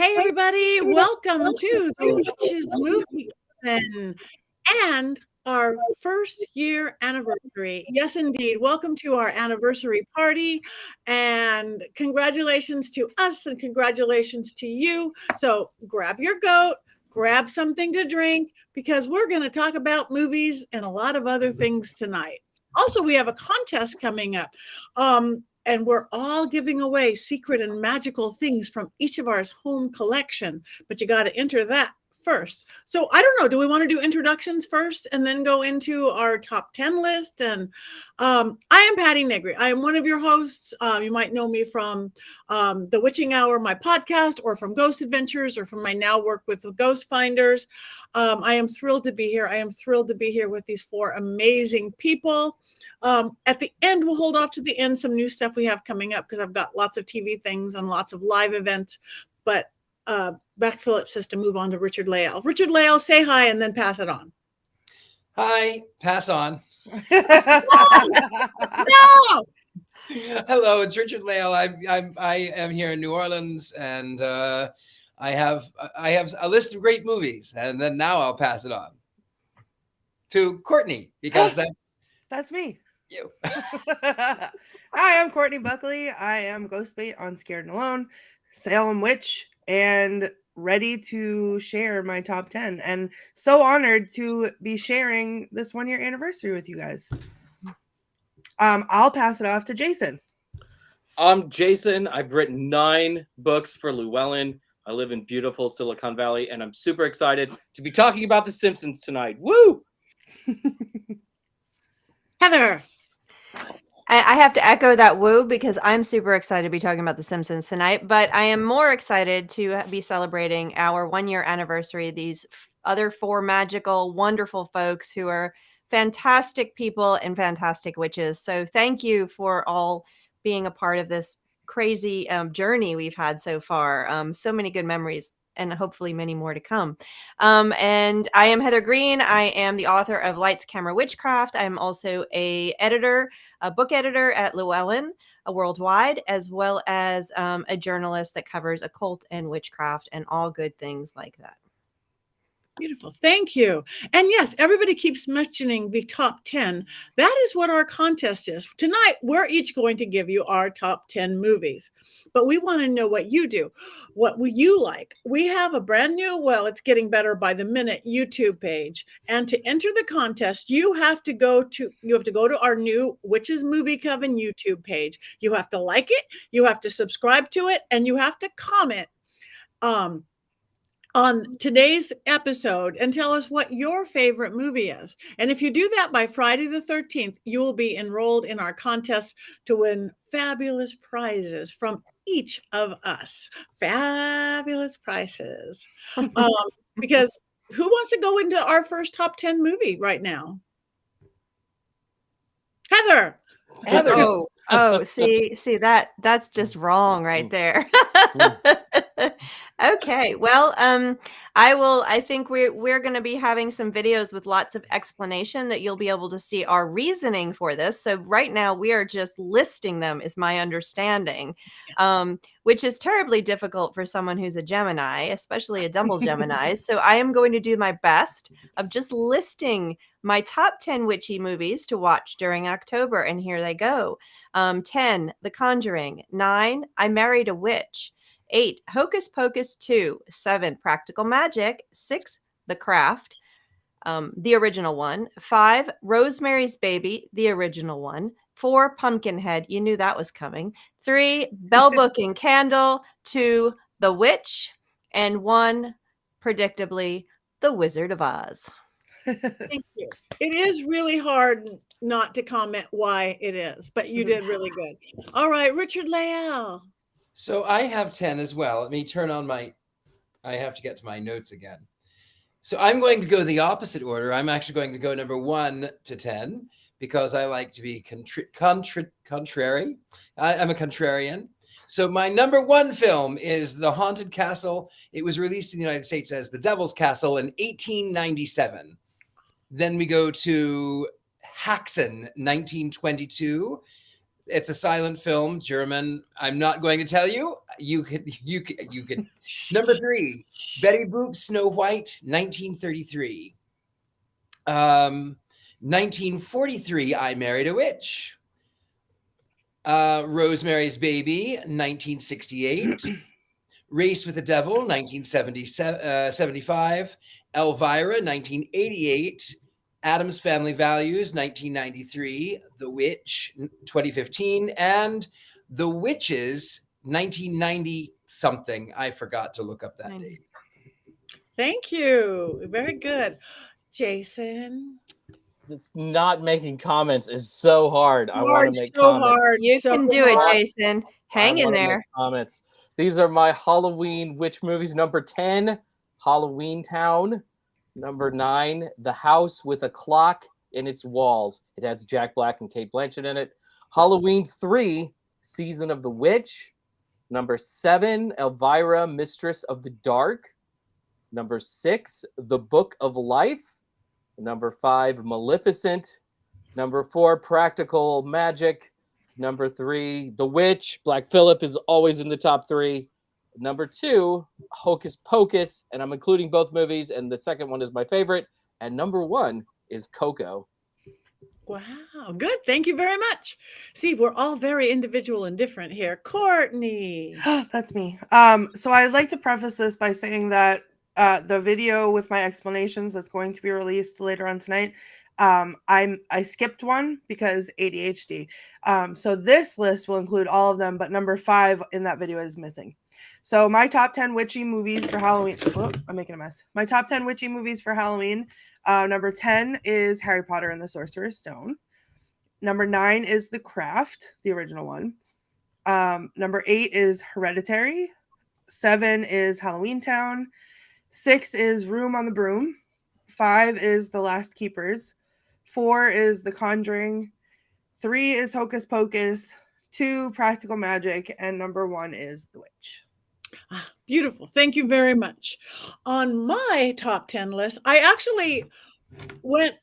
Hey, everybody. Welcome to the Witches Movie Coven and our first year anniversary. Yes, indeed. Welcome to our anniversary party and congratulations to us and congratulations to you. So grab your goat, grab something to drink because we're going to talk about movies and a lot of other things tonight. Also, we have a contest coming up. And we're all giving away secret and magical things from each of our home collection, but you got to enter that first. So I don't know, do we want to do introductions first and then go into our top 10 list? And I am Patti Negri. I am one of your hosts. You might know me from The Witching Hour, my podcast, or from Ghost Adventures, or from my now work with the Ghost Finders. I am thrilled to be here. I am thrilled to be here with these four amazing people. At the end, we'll hold off to the end some new stuff we have coming up because I've got lots of TV things and lots of live events. But back Philip says to move on to Richard-Lael. Richard-Lael, say hi and then pass it on. Hi, pass on. No! Hello, it's Richard-Lael. I am here in New Orleans, and I have a list of great movies, and then now I'll pass it on to Courtney because that's me. You. Hi, I'm Courtney Buckley. I am Ghostbait on Scared and Alone, Salem Witch, and ready to share my top 10. And so honored to be sharing this 1-year anniversary with you guys. I'll pass it off to Jason. I'm Jason. I've written 9 books for Llewellyn. I live in beautiful Silicon Valley, and I'm super excited to be talking about The Simpsons tonight. Woo! Heather. I have to echo that woo because I'm super excited to be talking about The Simpsons tonight, but I am more excited to be celebrating our 1-year anniversary. These other 4 magical, wonderful folks who are fantastic people and fantastic witches. So thank you for all being a part of this crazy journey we've had so far. So many good memories, and hopefully many more to come. And I am Heather Greene. I am the author of Lights, Camera, Witchcraft. I'm also a book editor at Llewellyn worldwide, as well as a journalist that covers occult and witchcraft and all good things like that. Beautiful. Thank you. And yes, everybody keeps mentioning the top 10. That is what our contest is. Tonight, we're each going to give you our top 10 movies, but we want to know what you do. What would you like? We have a brand new, well, it's getting better by the minute, YouTube page. And to enter the contest, you have to go to our new Witches Movie Coven YouTube page. You have to like it, you have to subscribe to it, and you have to comment on today's episode and tell us what your favorite movie is. And if you do that by Friday the 13th, you will be enrolled in our contest to win fabulous prizes from each of us. Fabulous prizes. Because who wants to go into our first top 10 movie right now? Heather. See that's just wrong right there. Okay, well, I think we're going to be having some videos with lots of explanation that you'll be able to see our reasoning for this. So right now we are just listing them, is my understanding, which is terribly difficult for someone who's a Gemini, especially a double Gemini. So I am going to do my best of just listing my top 10 witchy movies to watch during October. And here they go. 10, The Conjuring. 9, I Married a Witch. 8, Hocus Pocus 2. 7, Practical Magic. 6, The Craft, the original one. 5, Rosemary's Baby, the original one. 4, Pumpkinhead. You knew that was coming. 3, Bell Book and Candle. 2, The Witch. And 1, predictably, The Wizard of Oz. Thank you. It is really hard not to comment why it is, but you did really good. All right, Richard-Lael. So I have 10 as well. Let me turn on I have to get to my notes again. So I'm going to go the opposite order. I'm actually going to go number 1 to 10 because I like to be contrary. I'm a contrarian. So my number 1 film is The Haunted Castle. It was released in the United States as The Devil's Castle in 1897. Then we go to Haxan, 1922. It's a silent film, German. I'm not going to tell you. You could. Number 3, Betty Boop, Snow White, 1933. 1943, I Married a Witch. Rosemary's Baby, 1968. Race with the Devil, 1975. Elvira, 1988. Addams Family Values, 1993. The Witch, 2015. And The Witches, 1990 something. I forgot to look up that date. Thank you. Very good. Jason. It's not making comments is so hard. I want to make comments. Hard. You can do it, Jason. Hang in there. Comments. These are my Halloween witch movies. Number 10, Halloween Town. Number 9, The House with a Clock in Its Walls. It has Jack Black and Cate Blanchett in it. Halloween 3, Season of the Witch. Number 7, Elvira, Mistress of the Dark. Number 6, The Book of Life. Number 5, Maleficent. Number 4, Practical Magic. Number 3, The Witch. Black Phillip is always in the top 3. Number 2, Hocus Pocus, and I'm including both movies, and the second one is my favorite. And number 1 is Coco. Wow, good. Thank you very much. See, we're all very individual and different here. Courtney. That's me. So I'd like to preface this by saying that the video with my explanations that's going to be released later on tonight, I skipped one because ADHD. So this list will include all of them, but number 5 in that video is missing. So my top 10 witchy movies for Halloween. Oh, I'm making a mess. My top 10 witchy movies for Halloween. Number 10 is Harry Potter and the Sorcerer's Stone. Number 9 is The Craft, the original one. Number 8 is Hereditary. 7 is Halloween Town. 6 is Room on the Broom. 5 is The Last Keepers. 4 is The Conjuring. 3 is Hocus Pocus. 2, Practical Magic. And number 1 is The Witch. Beautiful. Thank you very much. On my top 10 list, I actually went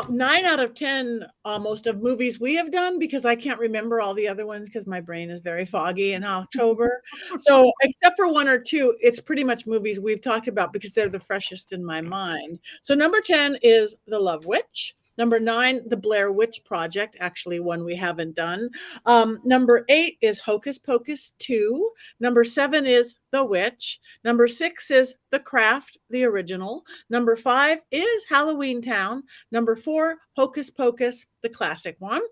9 out of 10 almost of movies we have done because I can't remember all the other ones because my brain is very foggy in October. So except for 1 or 2, it's pretty much movies we've talked about because they're the freshest in my mind. So number 10 is The Love Witch. Number 9, The Blair Witch Project, actually one we haven't done. Number 8 is Hocus Pocus 2. Number 7 is The Witch. Number 6 is The Craft, the original. Number 5 is Halloween Town. Number 4, Hocus Pocus, the classic one.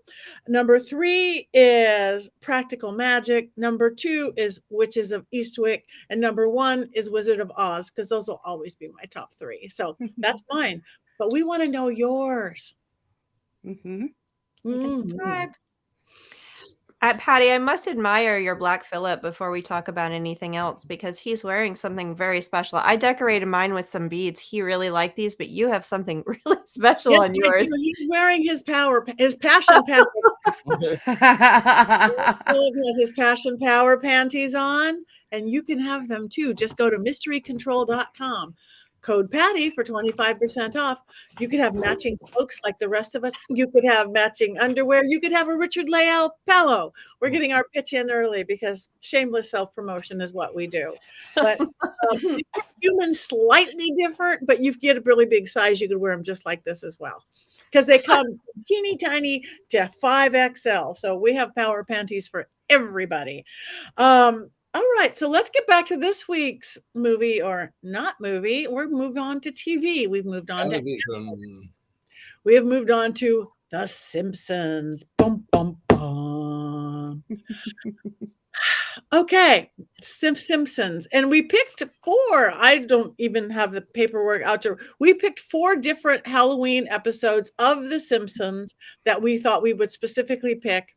Number 3 is Practical Magic. Number 2 is Witches of Eastwick. And number 1 is Wizard of Oz, because those will always be my top 3. So that's mine. But we want to know yours. Mm-hmm. Patty, I must admire your Black Phillip before we talk about anything else because he's wearing something very special. I decorated mine with some beads. He really liked these, but you have something really special on yours. He's wearing his passion power. Phillip has his passion power panties on, and you can have them too. Just go to mysterycontrol.com. Code Patty for 25% off. You could have matching cloaks like the rest of us. You could have matching underwear. You could have a Richard-Lael pillow. We're getting our pitch in early because shameless self-promotion is what we do. But humans slightly different, but you get a really big size. You could wear them just like this as well. Because they come teeny tiny to 5XL. So we have power panties for everybody. All right, so let's get back to this week's movie or not movie. We're moving on to TV. We have moved on to The Simpsons. Bum, bum, bum. Okay, Simpsons. And we picked 4. I don't even have the paperwork out there. We picked 4 different Halloween episodes of The Simpsons that we thought we would specifically pick.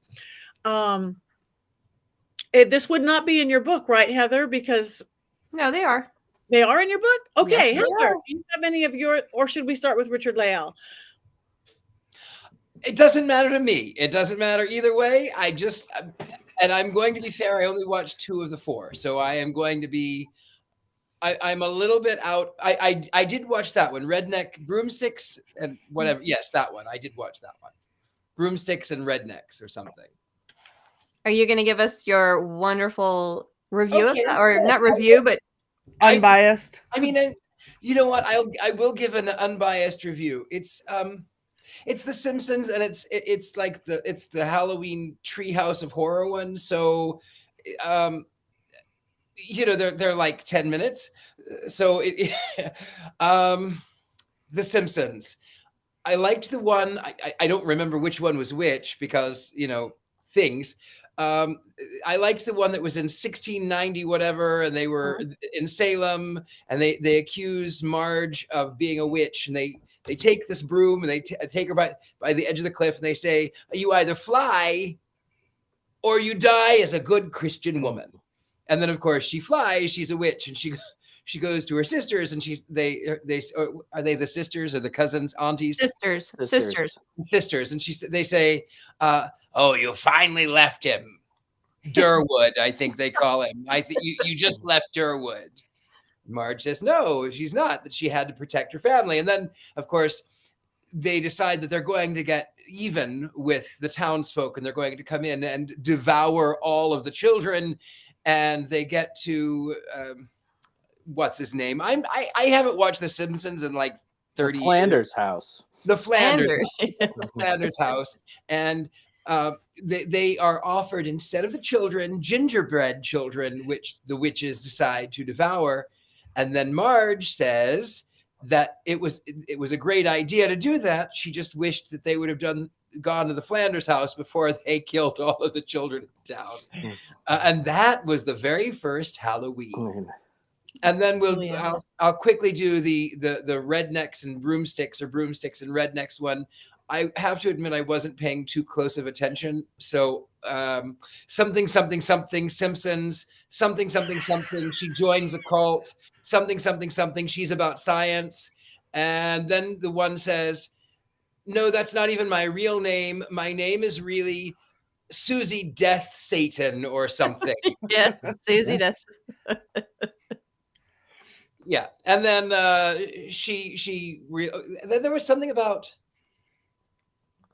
This would not be in your book, right, Heather? Because no, they are. They are in your book? Okay, yes, Heather, do you have any of your, or should we start with Richard-Lael? It doesn't matter to me. It doesn't matter either way. And I'm going to be fair. I only watched 2 of the 4. So I am going to be, I'm a little bit out. I did watch that one, Redneck Broomsticks and whatever. Yes, that one. I did watch that one. Broomsticks and Rednecks or something. Are you going to give us your wonderful review of Okay, that? Or yes, not review, but Unbiased. I mean, you know what? I will give an unbiased review. It's The Simpsons, and it's like the Halloween Treehouse of Horror one. So, they're like 10 minutes. So The Simpsons. I liked the one. I don't remember which one was which because things. I liked the one that was in 1690 whatever, and they were in Salem, and they accuse Marge of being a witch, and they take this broom and they take her by the edge of the cliff, and they say, you either fly or you die as a good Christian woman. And then of course she flies, she's a witch, and she goes to her sisters, and are they the sisters or the cousins, aunties? Sisters. And they say, oh, you finally left him. Durwood, I think they call him. I think you just left Durwood. Marge says, no, she's not, that she had to protect her family. And then, of course, they decide that they're going to get even with the townsfolk, and they're going to come in and devour all of the children. And they get to, what's his name? I haven't watched The Simpsons in like 30 Flanders years. house. The Flanders house. And they are offered, instead of the children, gingerbread children, which the witches decide to devour. And then Marge says that it was a great idea to do that. She just wished that they would have gone to the Flanders house before they killed all of the children in town. And that was the very first Halloween. And then I'll quickly do the rednecks and broomsticks, or broomsticks and rednecks one. I have to admit I wasn't paying too close of attention. So something Simpsons, something she joins a cult, something she's about science. And then the one says, no, that's not even my real name. My name is really Susie Death Satan or something. Yeah, Susie Death. Yeah. And then there was something about,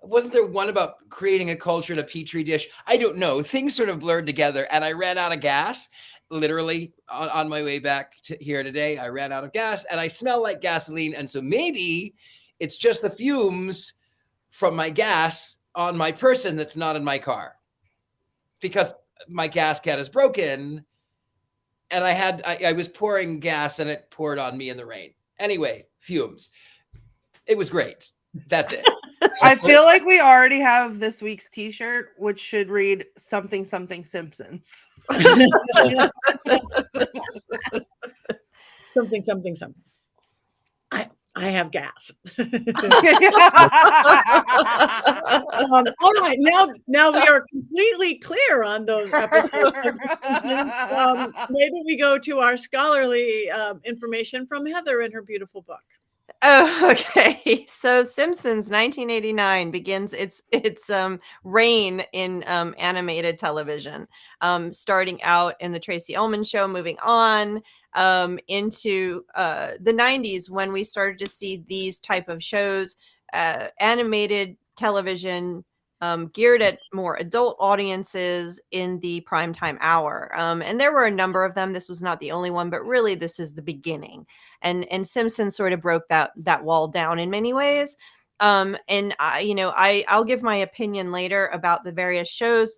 wasn't there one about creating a culture in a petri dish? I don't know. Things sort of blurred together, and I ran out of gas. Literally on my way back to here today, I ran out of gas, and I smell like gasoline. And so maybe it's just the fumes from my gas on my person that's not in my car, because my gas can is broken, and I was pouring gas and it poured on me in the rain. Anyway, fumes. It was great. That's it. I feel like we already have this week's t-shirt, which should read something Simpsons. Something. I have gas. All right, now we are completely clear on those episodes of The Simpsons. Maybe we go to our scholarly information from Heather in her beautiful book. Oh, okay. So Simpsons 1989 begins its reign in animated television, starting out in the Tracy Ullman Show, moving on into the 90s, when we started to see these type of shows, animated television, geared at more adult audiences in the primetime hour. And there were a number of them. This was not the only one, but really this is the beginning. And Simpsons sort of broke that wall down in many ways. And I'll give my opinion later about the various shows.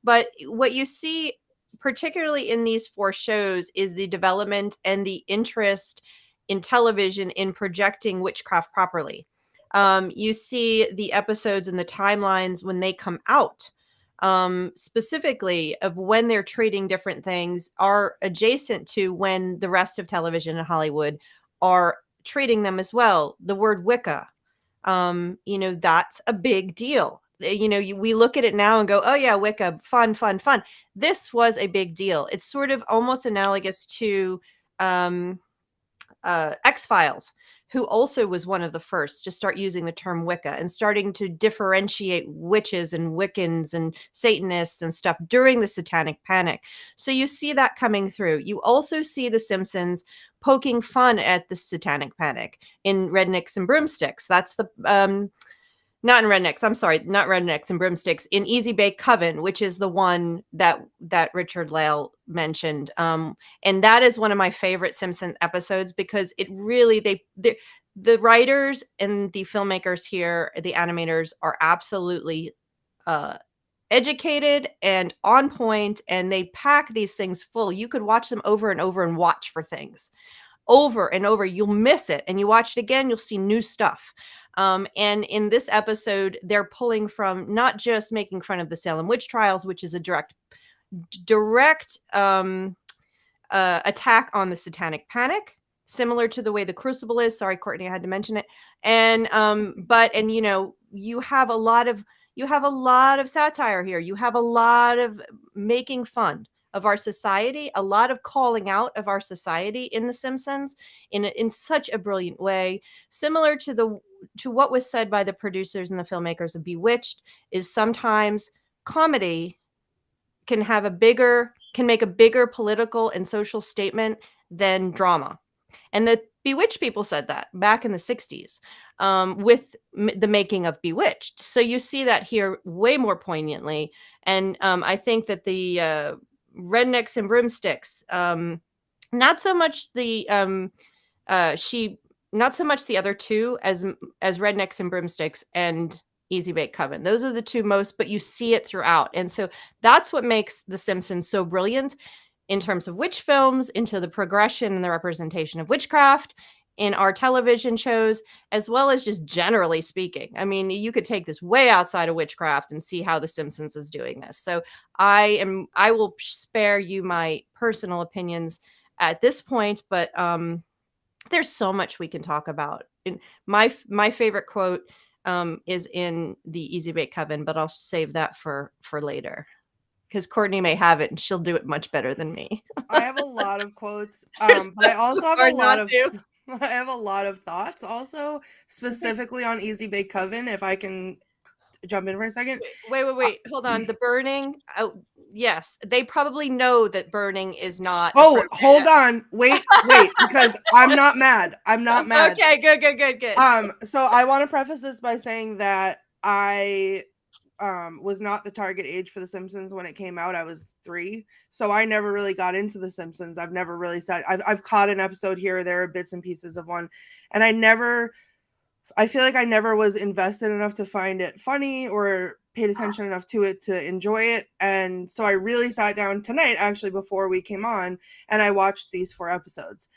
But what you see, particularly in these four shows, is the development and the interest in television in projecting witchcraft properly. You see the episodes and the timelines when they come out, specifically of when they're treating different things, are adjacent to when the rest of television in Hollywood are treating them as well. The word Wicca, that's a big deal. We look at it now and go, oh yeah, Wicca, fun. This was a big deal. It's sort of almost analogous to X-Files, who also was one of the first to start using the term Wicca and starting to differentiate witches and Wiccans and Satanists and stuff during the Satanic Panic. So you see that coming through. You also see The Simpsons poking fun at the Satanic Panic in Rednecks and Broomsticks. That's Not in Rednecks. I'm sorry, not Rednecks and Broomsticks. In Easy Bake Coven, which is the one that Richard-Lael mentioned, and that is one of my favorite Simpson episodes because it really the writers and the filmmakers here, the animators, are absolutely educated and on point, and they pack these things full. You could watch them over and over and watch for things over and over. You'll miss it, and you watch it again, you'll see new stuff. And in this episode, they're pulling from not just making fun of the Salem witch trials, which is a direct attack on the Satanic Panic, similar to the way the Crucible is. Sorry, Courtney, I had to mention it. And you know, you have a lot of satire here. You have a lot of making fun of our society, a lot of calling out of our society in The Simpsons in such a brilliant way, similar to what was said by the producers and the filmmakers of Bewitched. Is sometimes comedy can make a bigger political and social statement than drama. And the Bewitched people said that back in the 60s with the making of Bewitched. So you see that here way more poignantly. And I think that the Rednecks and Broomsticks, not so much the other two as Rednecks and Broomsticks and Easy Bake Coven. Those are the two most, but you see it throughout. And so that's what makes The Simpsons so brilliant in terms of witch films, into the progression and the representation of witchcraft in our television shows, as well as just generally speaking. I mean, you could take this way outside of witchcraft and see how The Simpsons is doing this. So I will spare you my personal opinions at this point, but there's so much we can talk about. And my favorite quote is in the Easy Bake Coven, but I'll save that for later, because Courtney may have it and she'll do it much better than me. I have a lot of quotes, but I also have I have a lot of thoughts also, specifically on Easy Bake Coven, if I can jump in for a second. Wait. Hold on. The burning. Oh, yes. They probably know that burning is not. Oh, hold on. Wait, because I'm not mad. Okay, good. So I want to preface this by saying that I was not the target age for The Simpsons when it came out. I was 3, so I never really got into The Simpsons. I've never really said I've caught an episode here or there, bits and pieces of one, and I feel like I never was invested enough to find it funny or paid attention enough to it to enjoy it. And so I really sat down tonight, actually, before we came on, and I watched these 4 episodes.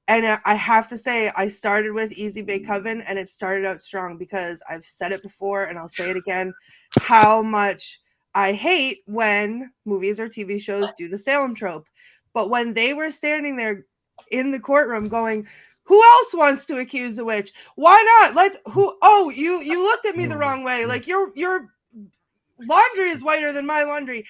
And I have to say, I started with Easy Bake Coven, and it started out strong because I've said it before, and I'll say it again, how much I hate when movies or TV shows do the Salem trope. But when they were standing there in the courtroom going, who else wants to accuse a witch? Why not? You looked at me the wrong way. Like, your laundry is whiter than my laundry.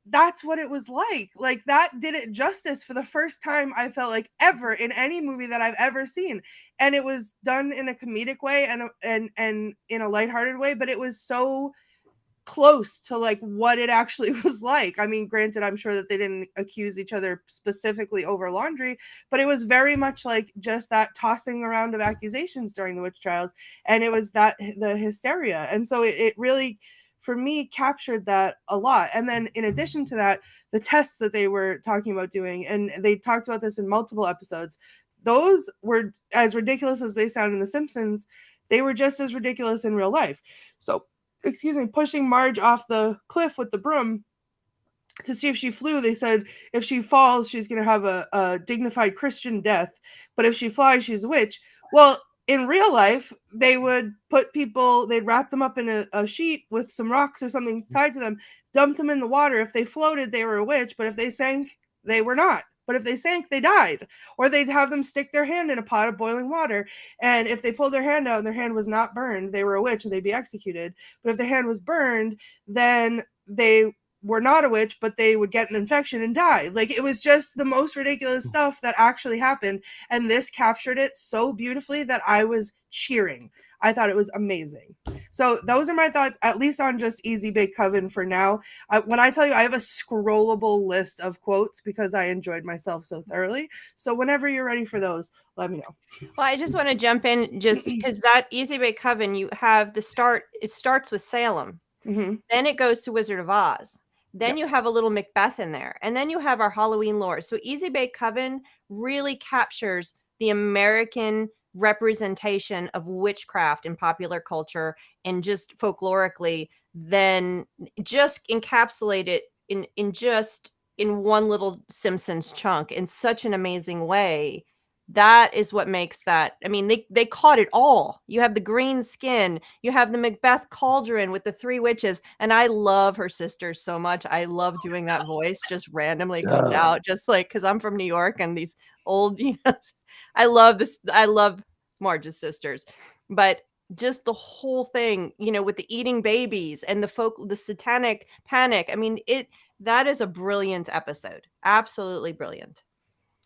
That's what it was like. Like, that did it justice for the first time, I felt like, ever in any movie that I've ever seen. And it was done in a comedic way and in a lighthearted way, but it was so close to like what it actually was like. I mean, granted, I'm sure that they didn't accuse each other specifically over laundry, but it was very much like just that tossing around of accusations during the witch trials, and it was the hysteria. And so it really, for me, captured that a lot. And then in addition to that, the tests that they were talking about doing, and they talked about this in multiple episodes, those were as ridiculous as they sound in The Simpsons. They were just as ridiculous in real life. So, pushing Marge off the cliff with the broom to see if she flew. They said if she falls, she's going to have a dignified Christian death. But if she flies, she's a witch. Well, in real life, they would they'd wrap them up in a sheet with some rocks or something tied to them, dump them in the water. If they floated, they were a witch. But if they sank, they were not. But if they sank, they died. Or they'd have them stick their hand in a pot of boiling water. And if they pulled their hand out and their hand was not burned, they were a witch and they'd be executed. But if their hand was burned, then they were not a witch, but they would get an infection and die. Like, it was just the most ridiculous stuff that actually happened. And this captured it so beautifully that I was cheering. I thought it was amazing. So those are my thoughts, at least on just Easy Bake Coven for now. When I tell you, I have a scrollable list of quotes because I enjoyed myself so thoroughly. So whenever you're ready for those, let me know. Well, I just want to jump in just because that Easy Bake Coven, you have the start. It starts with Salem. Mm-hmm. Then it goes to Wizard of Oz. Then you have a little Macbeth in there. And then you have our Halloween lore. So Easy Bake Coven really captures the American representation of witchcraft in popular culture and just folklorically, then just encapsulate it in one little Simpsons chunk in such an amazing way. That is what makes that. I mean, they caught it all. You have the green skin, you have the Macbeth cauldron with the three witches, and I love her sisters so much. I love doing that voice, just randomly comes out, just like because I'm from New York and these old, I love this. I love Marge's sisters, but just the whole thing, with the eating babies and the satanic panic. I mean, that is a brilliant episode. Absolutely brilliant.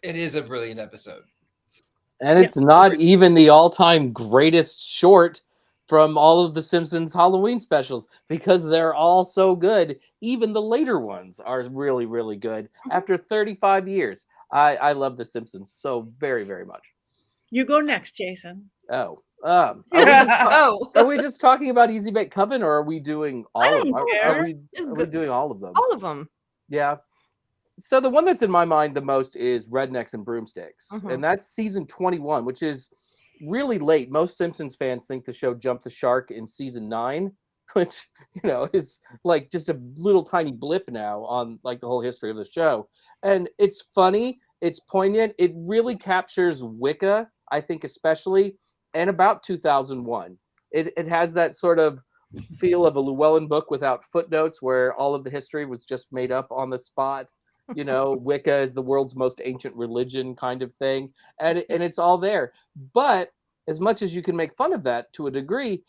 It is a brilliant episode. And it's not even the all-time greatest short from all of the Simpsons Halloween specials because they're all so good. Even the later ones are really, really good. After 35 years, I love the Simpsons so very, very much. You go next, Jason. Oh. Are we just talking about Easy Bake Coven, or are we doing all of them? Are we doing all of them? All of them. Yeah. So the one that's in my mind the most is Rednecks and Broomsticks. And that's season 21, which is really late. Most Simpsons fans think the show jumped the shark in season 9, which, is like just a little tiny blip now on like the whole history of the show. And it's funny. It's poignant. It really captures Wicca, I think, especially, and about 2001. It has that sort of feel of a Llewellyn book without footnotes where all of the history was just made up on the spot. Wicca is the world's most ancient religion kind of thing. And it's all there. But as much as you can make fun of that to a degree,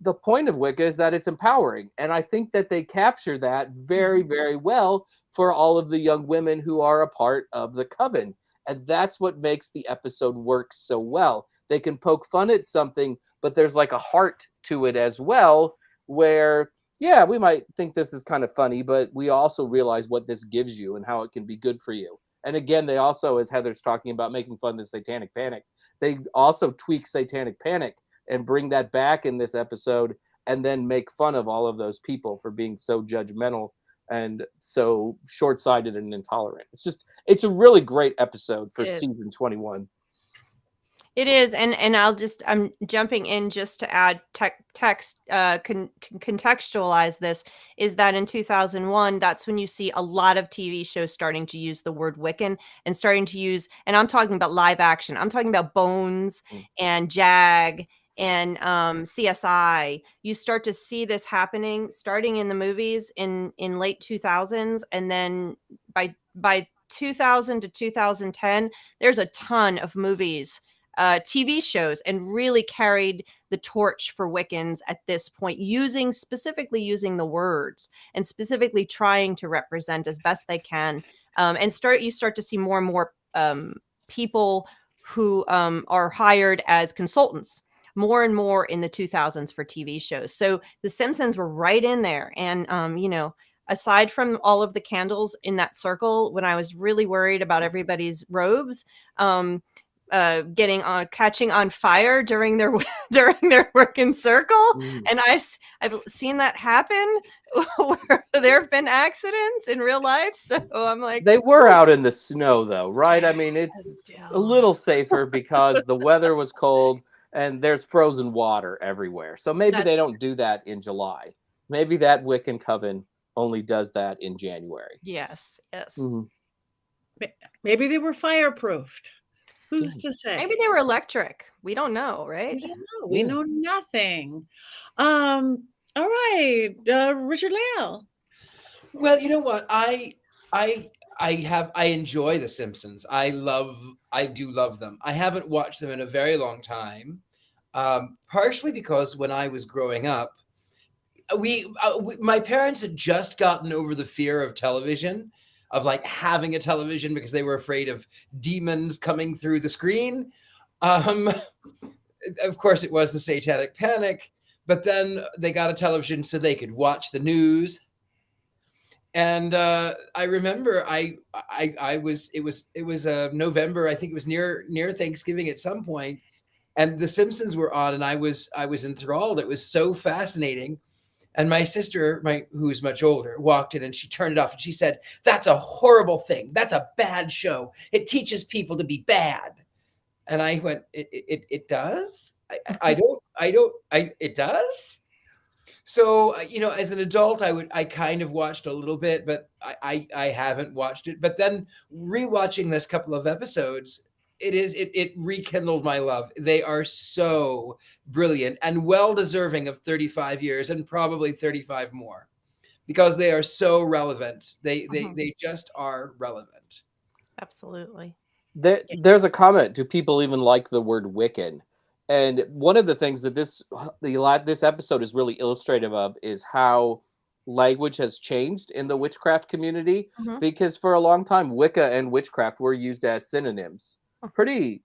the point of Wicca is that it's empowering. And I think that they capture that very, very well for all of the young women who are a part of the Coven. And that's what makes the episode work so well. They can poke fun at something, but there's like a heart to it as well, where yeah, we might think this is kind of funny, but we also realize what this gives you and how it can be good for you. And again, they also, as Heather's talking about making fun of the Satanic Panic, they also tweak Satanic Panic and bring that back in this episode and then make fun of all of those people for being so judgmental and so short-sighted and intolerant. It's a really great episode for season 21. It is, and I'm jumping in just to add text, contextualize this, is that in 2001, that's when you see a lot of TV shows starting to use the word Wiccan and starting to use, and I'm talking about live action. I'm talking about Bones and JAG and CSI. You start to see this happening starting in the movies in late 2000s, and then by 2000 to 2010, there's a ton of movies, TV shows, and really carried the torch for Wiccans at this point, specifically using the words and specifically trying to represent as best they can. You start to see more and more people who are hired as consultants, more and more in the 2000s for TV shows. So The Simpsons were right in there. And, aside from all of the candles in that circle, when I was really worried about everybody's robes, catching on fire during their working circle, and I've seen that happen where there have been accidents in real life. So I'm like, they were out in the snow though, right? I mean, it's a little safer because the weather was cold and there's frozen water everywhere. So maybe they don't do that in July. Maybe that Wiccan Coven only does that in January. Yes. Maybe they were fireproofed. Who's to say? Maybe they were electric. We don't know, right? We don't know. We know nothing. All right, Richard-Lael. Well, you know what? I enjoy The Simpsons. I do love them. I haven't watched them in a very long time, partially because when I was growing up, my parents had just gotten over the fear of television, of like having a television because they were afraid of demons coming through the screen. of course, it was the Satanic Panic, but then they got a television so they could watch the news. And I remember it was November, I think it was near Thanksgiving at some point, and the Simpsons were on, and I was enthralled. It was so fascinating. And my sister, who's much older, walked in and she turned it off and she said, "That's a horrible thing. That's a bad show. It teaches people to be bad." And I went, it does? It does? So, as an adult, I kind of watched a little bit, but I haven't watched it. But then rewatching this couple of episodes, it rekindled my love. They are so brilliant and well deserving of 35 years and probably 35 more, because they are so relevant. They just are relevant. Absolutely. There's a comment. Do people even like the word Wiccan? And one of the things that this episode is really illustrative of is how language has changed in the witchcraft community. Because for a long time, Wicca and witchcraft were used as synonyms pretty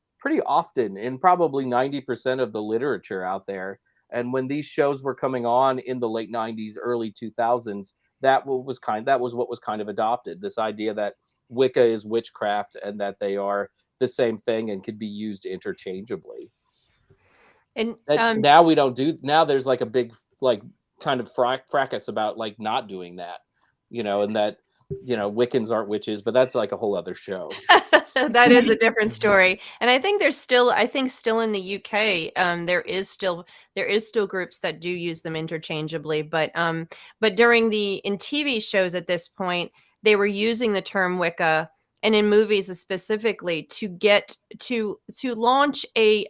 often in probably 90% of the literature out there. And when these shows were coming on in the late 90s, early 2000s, that was what was kind of adopted. This idea that Wicca is witchcraft and that they are the same thing and could be used interchangeably. And now we don't do. Now there's like a big kind of fracas about not doing that, and that Wiccans aren't witches, but that's like a whole other show. That is a different story. And I think still in the UK, there is still groups that do use them interchangeably, but in TV shows at this point, they were using the term Wicca, and in movies specifically, to get to launch a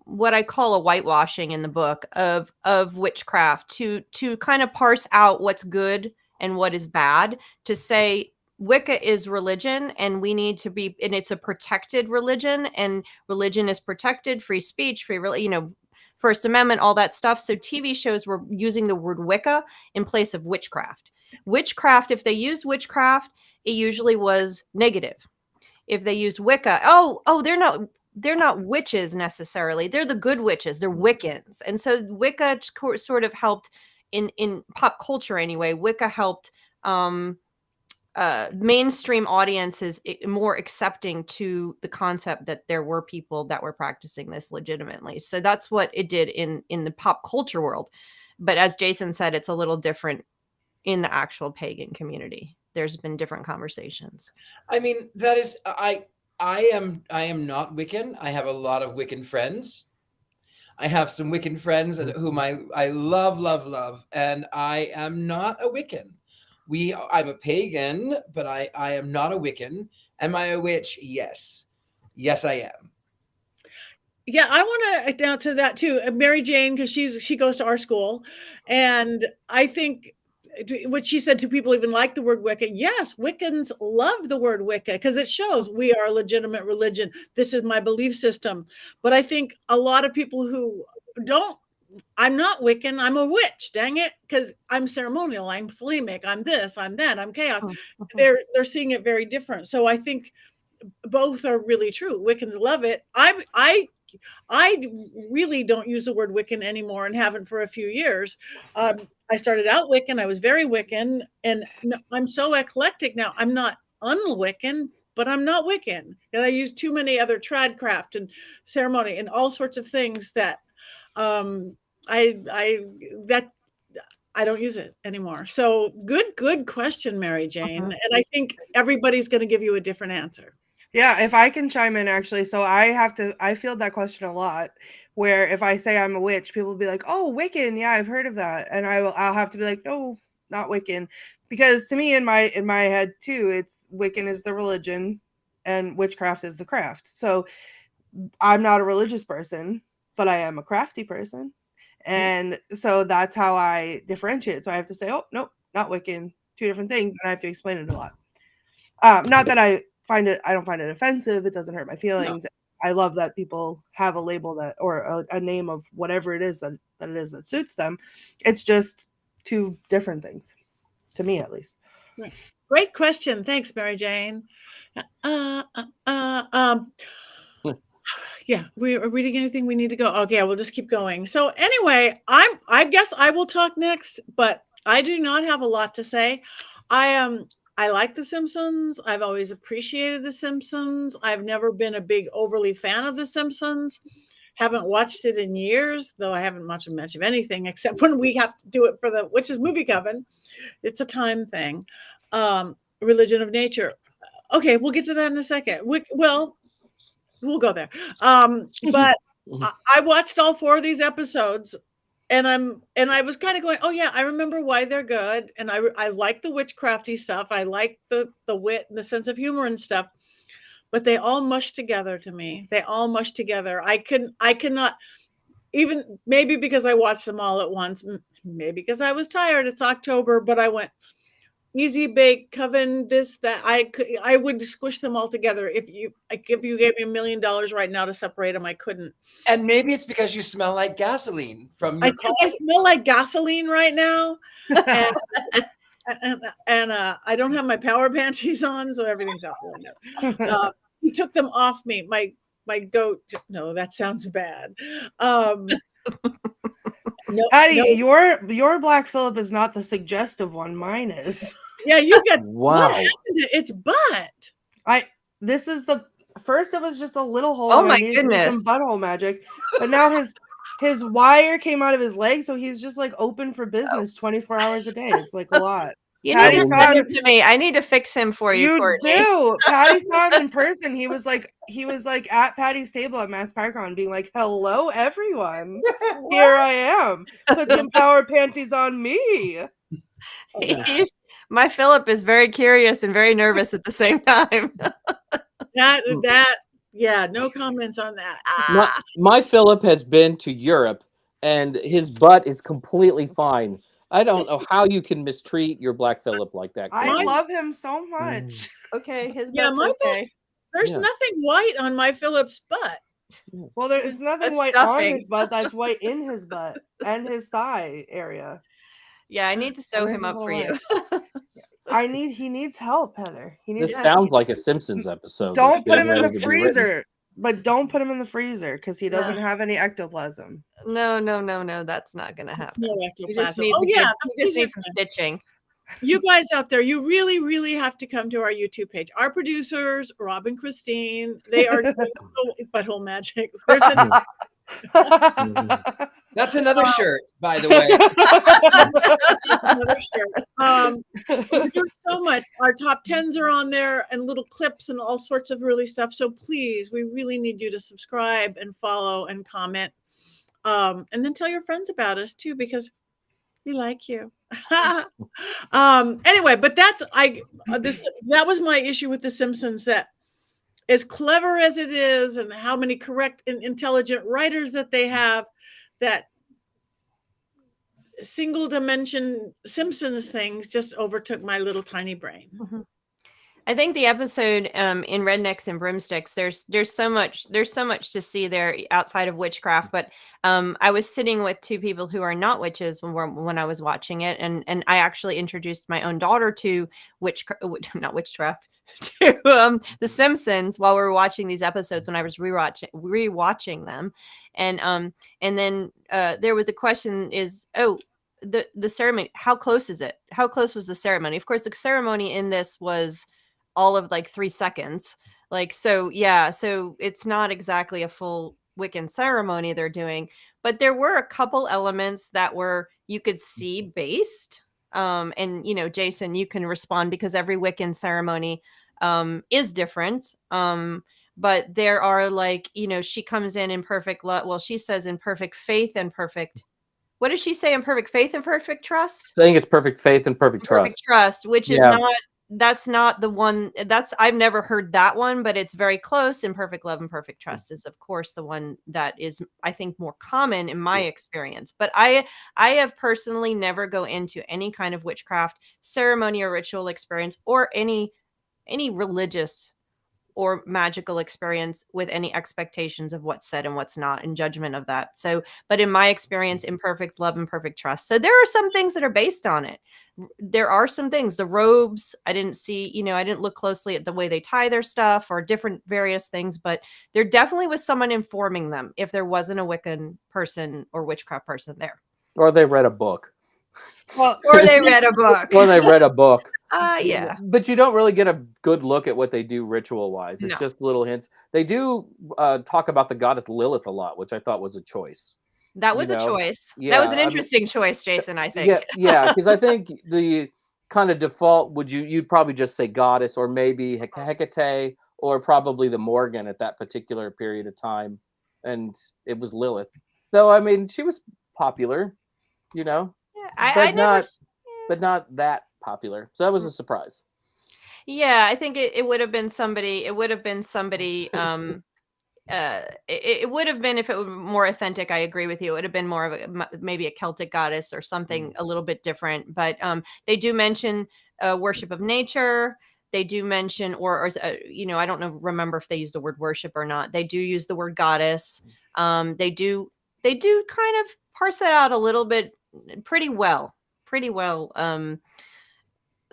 what I call a whitewashing in the book of witchcraft, to kind of parse out what's good and what is bad, to say Wicca is religion and we need to be, and it's a protected religion, and religion is protected, free speech, First Amendment, all that stuff. So TV shows were using the word Wicca in place of witchcraft. Witchcraft, if they used witchcraft, it usually was negative. If they used Wicca, they're not witches necessarily. They're the good witches. They're Wiccans. And so Wicca sort of helped in pop culture anyway. Wicca helped mainstream audiences more accepting to the concept that there were people that were practicing this legitimately. So that's what it did in the pop culture world. But as Jason said, it's a little different in the actual pagan community. There's been different conversations. I mean, that is, I am not Wiccan. I have a lot of Wiccan friends. I have some Wiccan friends whom I love, and I am not a Wiccan. I'm a pagan, but I am not a Wiccan. Am I a witch? Yes, I am. Yeah, I want to answer that too. Mary Jane, because she goes to our school, and I think what she said, to people even like the word Wicca. Yes, Wiccans love the word Wicca because it shows we are a legitimate religion. This is my belief system. But I think a lot of people who don't, I'm not Wiccan, I'm a witch, dang it, because I'm ceremonial, I'm Thelemic, I'm this, I'm that, I'm chaos. They're seeing it very different. So I think both are really true. Wiccans love it. I really don't use the word Wiccan anymore and haven't for a few years. I started out Wiccan. I was very Wiccan, and I'm so eclectic now. I'm not un-Wiccan, but I'm not Wiccan. And I use too many other tradcraft and ceremony and all sorts of things that I don't use it anymore. So good question, Mary Jane. And I think everybody's going to give you a different answer. Yeah, if I can chime in, actually. So I field that question a lot, where if I say I'm a witch, people will be like, "Oh, Wiccan, yeah, I've heard of that." And I'll have to be like, "No, not Wiccan." Because to me, in my head too, it's Wiccan is the religion and witchcraft is the craft. So I'm not a religious person, but I am a crafty person. And so that's how I differentiate. So I have to say, "Oh, nope, not Wiccan," two different things, and I have to explain it a lot. Not that I don't find it offensive. It doesn't hurt my feelings. No. I love that people have a label that, or a name of whatever it is that suits them. It's just two different things, to me at least. Great question. Thanks, Mary Jane. Yeah, we are reading anything we need to go. Okay, we'll just keep going. So anyway, I guess I will talk next, but I do not have a lot to say. I like The Simpsons. I've always appreciated The Simpsons. I've never been a big overly fan of The Simpsons. Haven't watched it in years, though I haven't watched much of anything except when we have to do it for the Witches Movie Coven. It's a time thing. Religion of Nature. Okay, we'll get to that in a second. Well, we'll go there. But I watched all 4 of these episodes, and I was kind of going, oh yeah, I remember why they're good, and I like the witchcrafty stuff. I like the wit and the sense of humor and stuff, but they all mush together to me. They all mush together. I cannot, even maybe because I watched them all at once, maybe because I was tired. It's October, but I went Easy Bake, Coven, this, that. I would squish them all together. If you gave me $1 million right now to separate them, I couldn't. And maybe it's because you smell like gasoline from your car. I smell like gasoline right now, and I don't have my power panties on, so everything's out the window. He took them off me. My goat. No, that sounds bad. No, Patti, no. Your Black Phillip is not the suggestive one. Mine is. Yeah, you got wow. What happened to its butt? This is the first. It was just a little hole. Oh my goodness! Some butthole magic, but now his wire came out of his leg, so he's just like open for business 24 hours a day. It's like a lot. You need to send him to me. I need to fix him for you, Courtney. Do. Patti saw him in person. He was like at Patty's table at Mass ParaCon being like, hello, everyone. Here I am. Put some power panties on me. My Philip is very curious and very nervous at the same time. Yeah, no comments on that. My Philip has been to Europe and his butt is completely fine. I don't know how you can mistreat your Black Phillip like that. I love him so much. Okay, his butt's okay. There's nothing white on my Phillip's butt. Well, there's nothing white on his butt. That's white in his butt and his thigh area. Yeah, I need to sew him up for you. He needs help, Heather. This sounds like a Simpsons episode. Don't put him in the freezer. But don't put him in the freezer because he doesn't have any ectoplasm. No, that's not going to happen. No ectoplasm. He just needs some stitching. You guys out there, you really, really have to come to our YouTube page. Our producers, Rob and Christine, they are butthole magic. That's another shirt, by the way. Another shirt. We're doing so much. Our top 10s are on there and little clips and all sorts of really stuff. So please, we really need you to subscribe and follow and comment. And then tell your friends about us too, because we like you. Anyway, but that was my issue with The Simpsons, that as clever as it is and how many correct and intelligent writers that they have, that single dimension Simpsons things just overtook my little tiny brain. Mm-hmm. I think the episode in Rednecks and Broomsticks, there's so much to see there outside of witchcraft. But I was sitting with 2 people who are not witches when I was watching it, and I actually introduced my own daughter to not witchcraft, to The Simpsons while we were watching these episodes when I was rewatching them, and then there was the question is, the ceremony, how close is it? How close was the ceremony? Of course, the ceremony in this was all of like 3 seconds. So it's not exactly a full Wiccan ceremony they're doing, but there were a couple elements that you could see based. And Jason, you can respond because every Wiccan ceremony is different. But there are she comes in perfect love. Well, she says in perfect faith and perfect. What does she say? In perfect faith and perfect trust? I think it's perfect faith and perfect trust. Perfect trust, which is not. That's not the one. I've never heard that one, but it's very close. In perfect love and perfect trust is, of course, the one that is, I think, more common in my experience. But I have personally never go into any kind of witchcraft ceremony or ritual experience or any religious or magical experience with any expectations of what's said and what's not and judgment of that. So, but in my experience, imperfect love and perfect trust. So there are some things that are based on it. There are some things, the robes, I didn't see, I didn't look closely at the way they tie their stuff or different various things, but there definitely was someone informing them if there wasn't a Wiccan person or witchcraft person there. Or they read a book. Well, Or they read a book. Or they read a book. Yeah. But you don't really get a good look at what they do ritual-wise. It's No. just little hints. They do talk about the goddess Lilith a lot, which I thought was a choice. That was a choice. That was an interesting choice, Jason, I think. Yeah, because I think the kind of default you'd probably just say goddess, or maybe Hecate, or probably the Morgan at that particular period of time, and it was Lilith. So I mean, she was popular, Yeah, but not that popular. So that was a surprise. Yeah, I think it would have been somebody. It would have been somebody. It would have been, if it were more authentic, I agree with you, it would have been more of maybe a Celtic goddess or something a little bit different. But they do mention worship of nature. They do mention, or I don't remember if they use the word worship or not. They do use the word goddess. They do kind of parse it out a little bit, pretty well.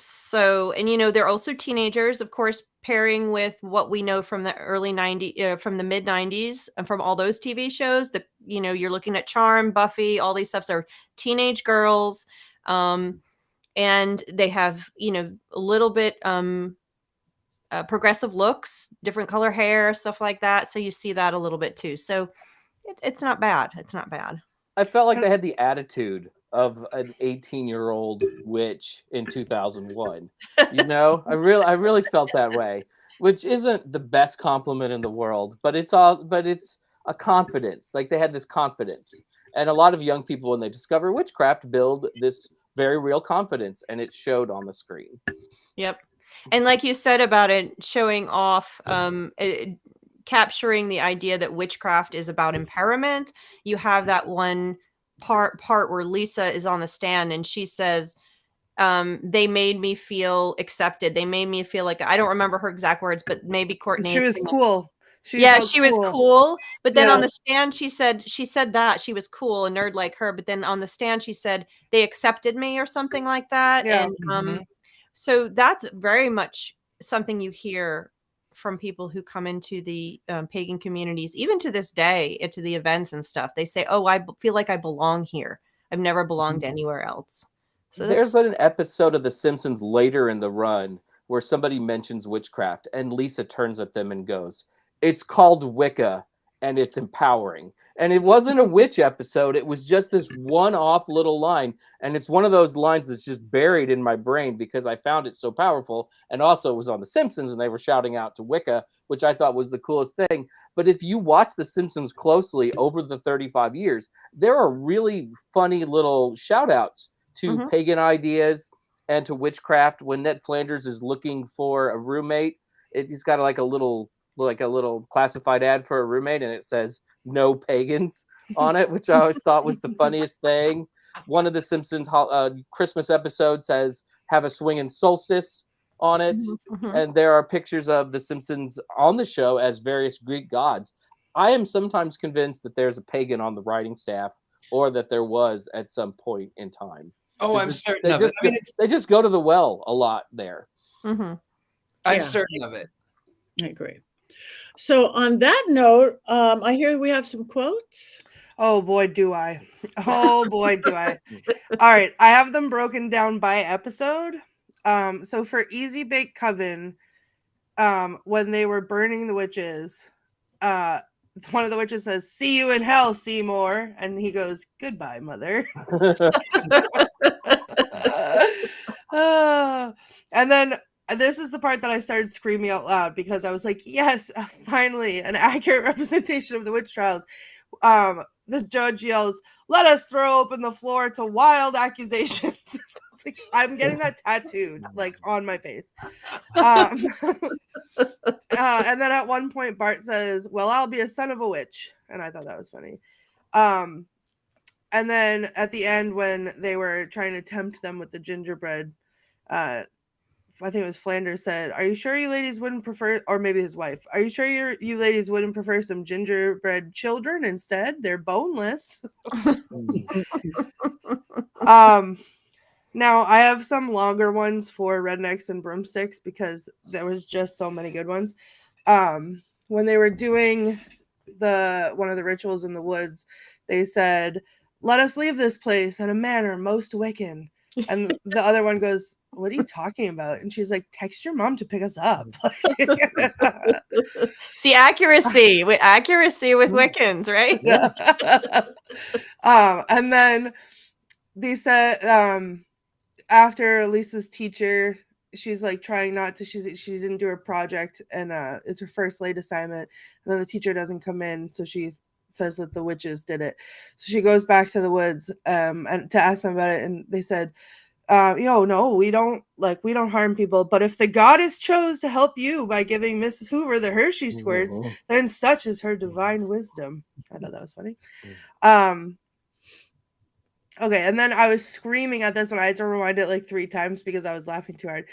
So, and they're also teenagers, of course, pairing with what we know from the early 90s, from the mid 90s, and from all those TV shows. You're looking at Charm, Buffy, all these stuff. So teenage girls, and they have a little bit progressive looks, different color hair, stuff like that. So you see that a little bit too. So it's not bad. It's not bad. I felt like they had the attitude of an 18-year-old witch in 2001. I really felt that way, which isn't the best compliment in the world, but it's a confidence. Like, they had this confidence, and a lot of young people, when they discover witchcraft, build this very real confidence, and it showed on the screen. Yep. And like you said about it showing off, capturing the idea that witchcraft is about empowerment. You have that one part where Lisa is on the stand and she says, they made me feel accepted. They made me feel like, I don't remember her exact words, but maybe Courtney. She was cool. She was cool. But then on the stand, she said that she was cool, a nerd like her. But then on the stand, she said they accepted me or something like that. Yeah. And so that's very much something you hear from people who come into the pagan communities, even to this day, into the events and stuff. They say, oh, I feel like I belong here. I've never belonged anywhere else. So there's an episode of The Simpsons later in the run where somebody mentions witchcraft and Lisa turns at them and goes, it's called Wicca and it's empowering. And it wasn't a witch episode. It was just this one-off little line. And it's one of those lines that's just buried in my brain because I found it so powerful. And also it was on The Simpsons and they were shouting out to Wicca, which I thought was the coolest thing. But if you watch The Simpsons closely over the 35 years, there are really funny little shout-outs to pagan ideas and to witchcraft. When Ned Flanders is looking for a roommate, he's got like a little classified ad for a roommate, and it says no pagans on it, which I always thought was the funniest thing. One of the Simpsons Christmas episodes says have a swinging solstice on it. And there are pictures of the Simpsons on the show as various Greek gods. I am sometimes convinced that there's a pagan on the writing staff, or that there was at some point in time. Oh, I'm certain of it. They just go to the well a lot there. I'm certain of it. I agree. So on that note, I hear we have some quotes. Oh boy, do I. Oh boy, do I. All right. I have them broken down by episode. So for Easy Bake Coven, when they were burning the witches, one of the witches says, "See you in hell, Seymour." And he goes, "Goodbye, mother." And then this is the part that I started screaming out loud because I was like, yes, finally, an accurate representation of the witch trials. The judge yells, "Let us throw open the floor to wild accusations." It's like, I'm getting that tattooed, like, on my face. And then at one point, Bart says, "Well, I'll be a son of a witch." And I thought that was funny. And then at the end, when they were trying to tempt them with the gingerbread I think it was Flanders said, "Are you sure you ladies wouldn't prefer," or maybe his wife, "Are you sure you ladies wouldn't prefer some gingerbread children instead? They're boneless." Now I have some longer ones for rednecks and broomsticks because there was just so many good ones. When they were doing one of the rituals in the woods, they said, "Let us leave this place in a manner most Wiccan." And the other one goes, "What are you talking about?" And she's like, "Text your mom to pick us up." See, accuracy with Wiccans, right? And then they said, after Lisa's teacher, she's like trying not to, she didn't do her project, and it's her first late assignment, and then the teacher doesn't come in, so she says that the witches did it. So she goes back to the woods and to ask them about it, and they said, no, we don't harm people, but if the goddess chose to help you by giving Mrs. Hoover the Hershey squirts, then such is her divine wisdom. I thought that was funny. Okay, and then I was screaming at this one. I had to rewind it like 3 times because I was laughing too hard.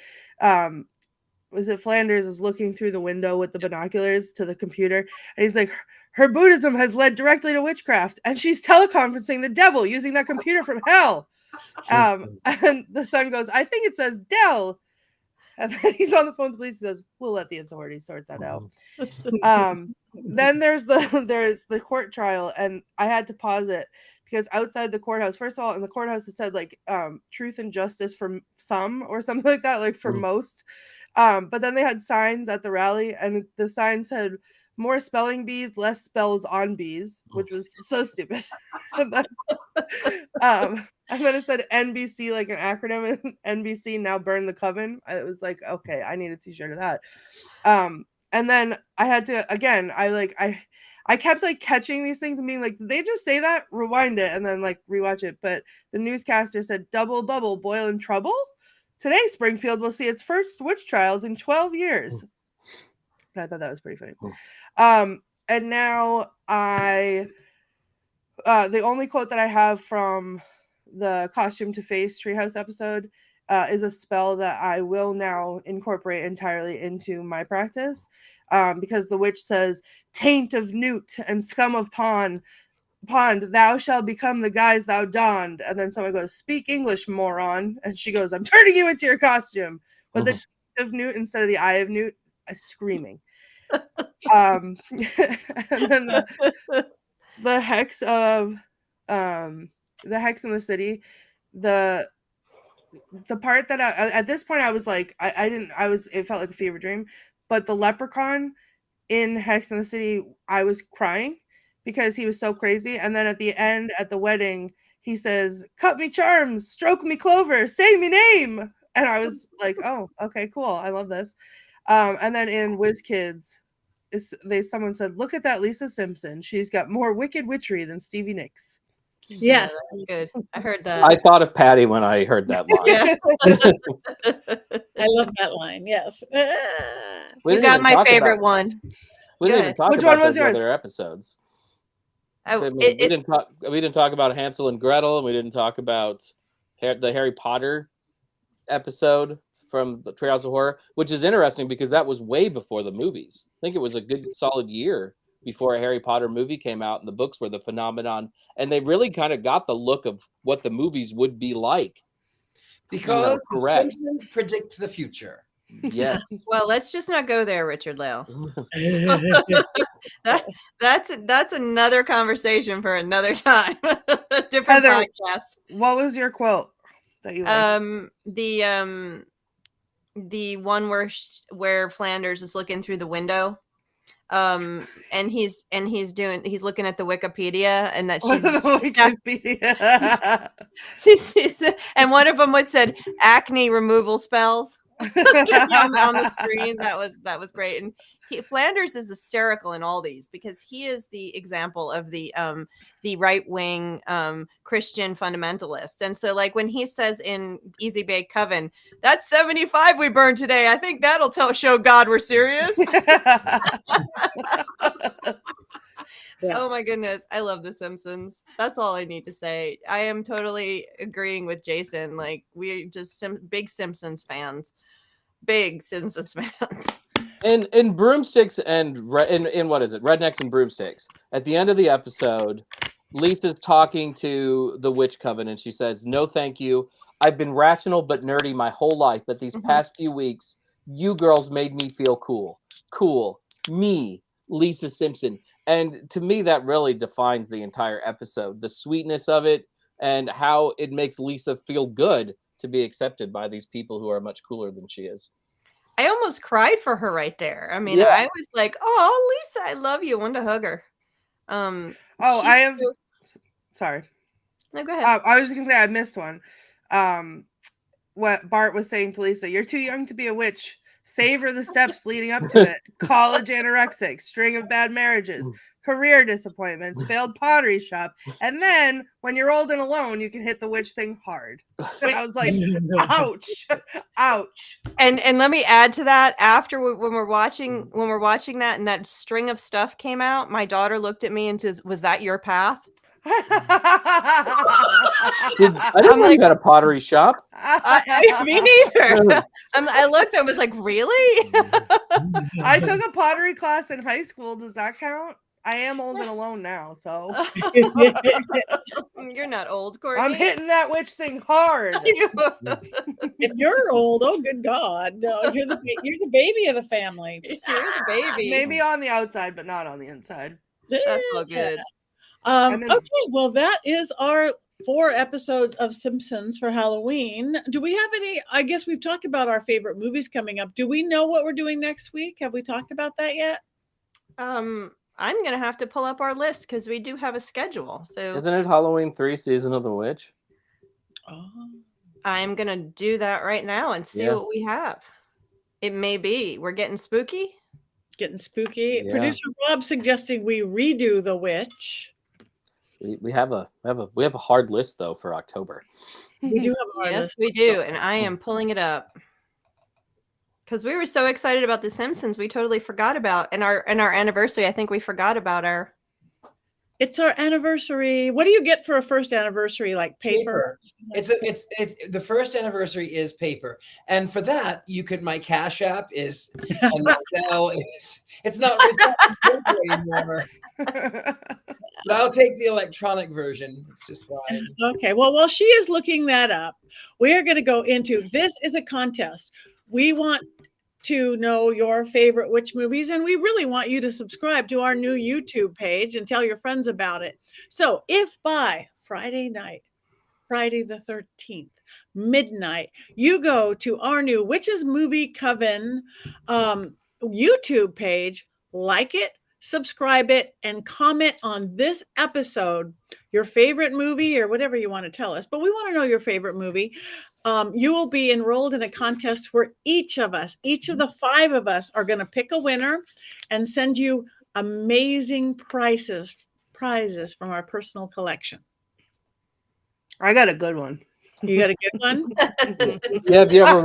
Was it Flanders is looking through the window with the binoculars to the computer, and he's like, "Her Buddhism has led directly to witchcraft, and she's teleconferencing the devil using that computer from hell." And the son goes, "I think it says Dell." And then he's on the phone to the police and says, "We'll let the authorities sort that out." Then there's the court trial, and I had to pause it because outside the courthouse, first of all, in the courthouse it said like truth and justice for some or something like that, like for most. But then they had signs at the rally, and the sign said, "More spelling bees, less spells on bees," which was so stupid. And then it said NBC, like an acronym, and NBC now burn the Coven. It was like, okay, I need a t-shirt of that. And then I had to, again, I kept like catching these things and being like, "Did they just say that?" Rewind it and then like rewatch it. But the newscaster said, "Double bubble, boil in trouble. Today, Springfield will see its first witch trials in 12 years. And I thought that was pretty funny. And now the only quote that I have from the Costume to Face Treehouse episode is a spell that I will now incorporate entirely into my practice, because the witch says, "Taint of newt and scum of pond, thou shalt become the guise thou donned." And then someone goes, "Speak English, moron." And she goes, "I'm turning you into your costume." But the taint of newt instead of the eye of newt, screaming. And then the hex of the hex in the city, the part that at this point I was like, it felt like a fever dream. But the leprechaun in Hex in the City, I was crying because he was so crazy. And then at the end, at the wedding, he says, "Cut me charms, stroke me clover, say me name." And I was like, oh, okay, cool. I love this. And then in Whiz Kids, someone said, "Look at that Lisa Simpson. She's got more wicked witchery than Stevie Nicks." Yeah, that's good. I heard that. I thought of Patty when I heard that line. Yeah. I love that line. Yes. You got my favorite one. We didn't even talk Which about one was those yours? other episodes. Oh, we didn't talk about Hansel and Gretel, and we didn't talk about the Harry Potter episode from the Treehouse of Horror, which is interesting because that was way before the movies. I think it was a good solid year before a Harry Potter movie came out, and the books were the phenomenon, and they really kind of got the look of what the movies would be like. Because the Simpsons predict the future. Yes. Well, let's just not go there, Richard-Lael. That's another conversation for another time. Different Heather, podcast. What was your quote that you liked? The one where Flanders is looking through the window. And he's looking at the Wikipedia, and that she's and one of them would said acne removal spells on the screen. That was great. And Flanders is hysterical in all these because he is the example of the right-wing Christian fundamentalist. And so like when he says in Easy Bake Coven, "That's 75 we burned today. I think that'll show God we're serious." Yeah. Oh my goodness. I love The Simpsons. That's all I need to say. I am totally agreeing with Jason. Like we're just big Simpsons fans. big Simpsons fans. In Broomsticks and in what is it? Rednecks and Broomsticks. At the end of the episode, Lisa's talking to the Witch Coven, and she says, "No, thank you. I've been rational but nerdy my whole life, but these past few weeks, you girls made me feel cool. Cool. Me, Lisa Simpson." And to me, that really defines the entire episode. The sweetness of it and how it makes Lisa feel good to be accepted by these people who are much cooler than she is. I almost cried for her right there. I mean, Yeah. I was like, "Oh, Lisa, I love you." I wanted to hug her. I am sorry. No, go ahead. I was just gonna say I missed one. What Bart was saying to Lisa, "You're too young to be a witch. Savor the steps leading up to it. College anorexic, string of bad marriages, career disappointments, failed pottery shop, and then when you're old and alone, you can hit the witch thing hard." And I was like, "Ouch, ouch." And let me add to that. After when we're watching that and that string of stuff came out, my daughter looked at me and says, "Was that your path?" I didn't know you had a pottery shop. Me neither. I looked and was like, "Really?" I took a pottery class in high school. Does that count? I am old and alone now, so You're not old, Courtney. I'm hitting that witch thing hard. If you're old, oh good God, no, you're the baby of the family. You're the baby. Maybe on the outside, but not on the inside. That's all good. Okay, well, that is our 4 episodes of Simpsons for Halloween. Do we have any? I guess we've talked about our favorite movies coming up. Do we know what we're doing next week? Have we talked about that yet? I'm gonna have to pull up our list because we do have a schedule. So Isn't it Halloween 3 Season of the Witch? Oh, I'm gonna do that right now and see what we have. It may be. We're getting spooky. getting spooky. Yeah. Producer Rob suggesting we redo The Witch. We have a hard list though for October. We do have a hard Yes, list. we do, and I am pulling it up because we were so excited about The Simpsons, we totally forgot about and our anniversary. I think we forgot about our. It's our anniversary. What do you get for a first anniversary? Like paper? It's the first anniversary is paper, and for that you could. My Cash App is and my Zelle is. It's not paper anymore. But I'll take the electronic version. It's just fine. Okay. Well, while she is looking that up, we are going to go into this is a contest. We want to know your favorite witch movies, and we really want you to subscribe to our new YouTube page and tell your friends about it. So if by Friday night, Friday the 13th, midnight, you go to our new Witches Movie Coven YouTube page, like it, subscribe it, and comment on this episode, your favorite movie or whatever you want to tell us. But we want to know your favorite movie. You will be enrolled in a contest where each of the 5 of us are going to pick a winner and send you amazing prizes from our personal collection. I got a good one. You got a good one? Yeah, have you ever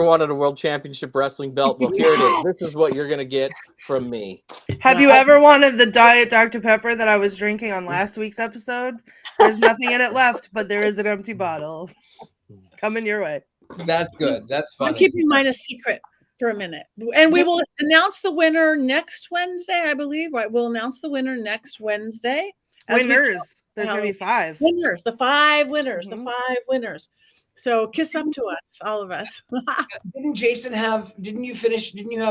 wanted a world championship wrestling belt? Well, here it is. This is what you're gonna get from me. Have you ever wanted the Diet Dr. Pepper that I was drinking on last week's episode? There's nothing in it left, but there is an empty bottle coming your way. That's good. That's funny. I'm keeping mine a secret for a minute. And we will announce the winner next Wednesday, I believe. Right? We'll announce the winner next Wednesday. Winners. There's going to be 5. Winners. The 5 winners. Mhm. The 5 winners. So kiss up to us, all of us. Didn't you have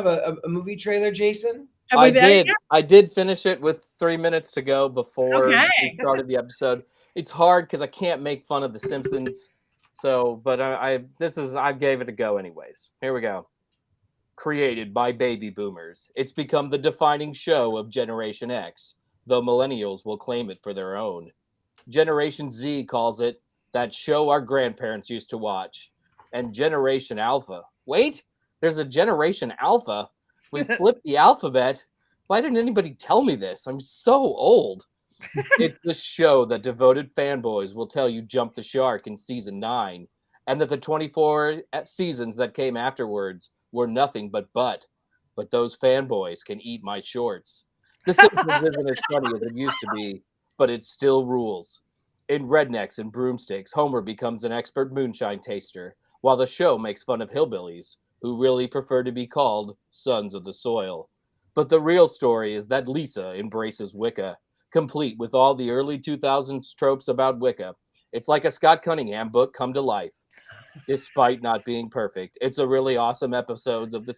a movie trailer, Jason? Have we there yet? I did finish it with 3 minutes to go before Okay. we started the episode. It's hard because I can't make fun of The Simpsons. So, but I gave it a go anyways. Here we go. Created by baby boomers, it's become the defining show of Generation X, though millennials will claim it for their own. Generation Z calls it that show our grandparents used to watch. And Generation Alpha. Wait, there's a Generation Alpha? We flipped the alphabet. Why didn't anybody tell me this? I'm so old. It's the show that devoted fanboys will tell you jumped the shark in season 9, and that the 24 seasons that came afterwards were nothing but butt. But those fanboys can eat my shorts. The Simpsons isn't as funny as it used to be, but it still rules. In Rednecks and Broomsticks, Homer becomes an expert moonshine taster, while the show makes fun of hillbillies. who really prefer to be called sons of the soil. But the real story is that Lisa embraces Wicca, complete with all the early 2000s tropes about Wicca. It's like a Scott Cunningham book come to life. Despite not being perfect, it's a really awesome episode of The